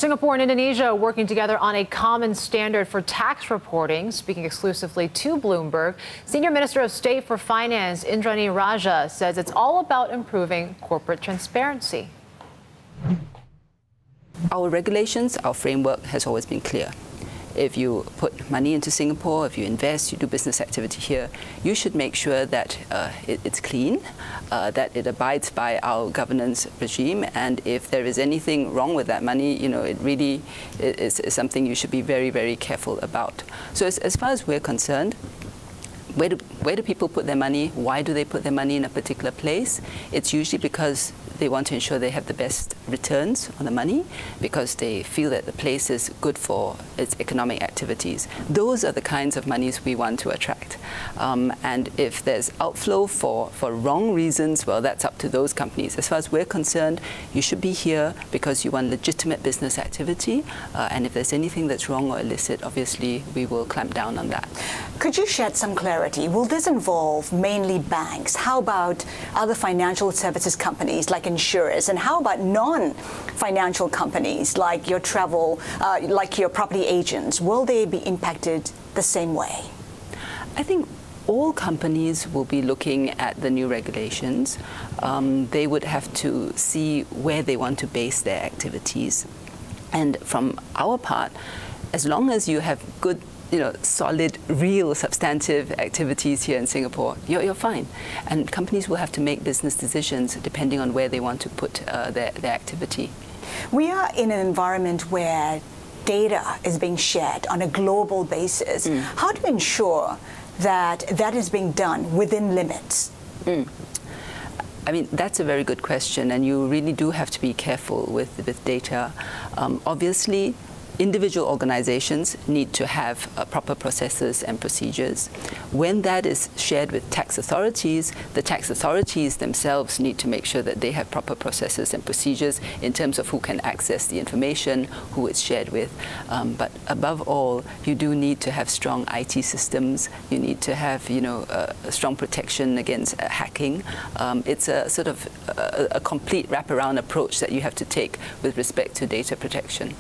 Singapore and Indonesia working together on a common standard for tax reporting. Speaking exclusively to Bloomberg, Senior Minister of State for Finance Indranee Rajah says it's all about improving corporate transparency. Our regulations, our framework has always been clear. If you put money into Singapore, if you invest, you do business activity here, you should make sure that it's clean, that it abides by our governance regime, and if there is anything wrong with that money, it really is something you should be very, very careful about. So as far as we're concerned, where do people put their money? Why do they put their money in a particular place? It's usually because they want to ensure they have the best returns on the money, because they feel that the place is good for its economic activities. Those are the kinds of monies we want to attract. And if there's outflow for wrong reasons, well, that's up to those companies. As far as we're concerned, you should be here because you want legitimate business activity. And if there's anything that's wrong or illicit, obviously we will clamp down on that. Could you shed some clarity? Will this involve mainly banks? How about other financial services companies like insurers? And how about non-financial companies like your travel, like your property agents? Will they be impacted the same way? I think all companies will be looking at the new regulations. They would have to see where they want to base their activities. And from our part, as long as you have good solid, real, substantive activities here in Singapore, you're fine. And companies will have to make business decisions depending on where they want to put their activity. We are in an environment where data is being shared on a global basis. How do you ensure that that is being done within limits? I mean, that's a very good question, and you really do have to be careful with data. Obviously, individual organizations need to have proper processes and procedures. When that is shared with tax authorities, the tax authorities themselves need to make sure that they have proper processes and procedures in terms of who can access the information, who it's shared with. But above all, you do need to have strong IT systems. You need to have, a strong protection against hacking. It's a sort of a complete wraparound approach that you have to take with respect to data protection.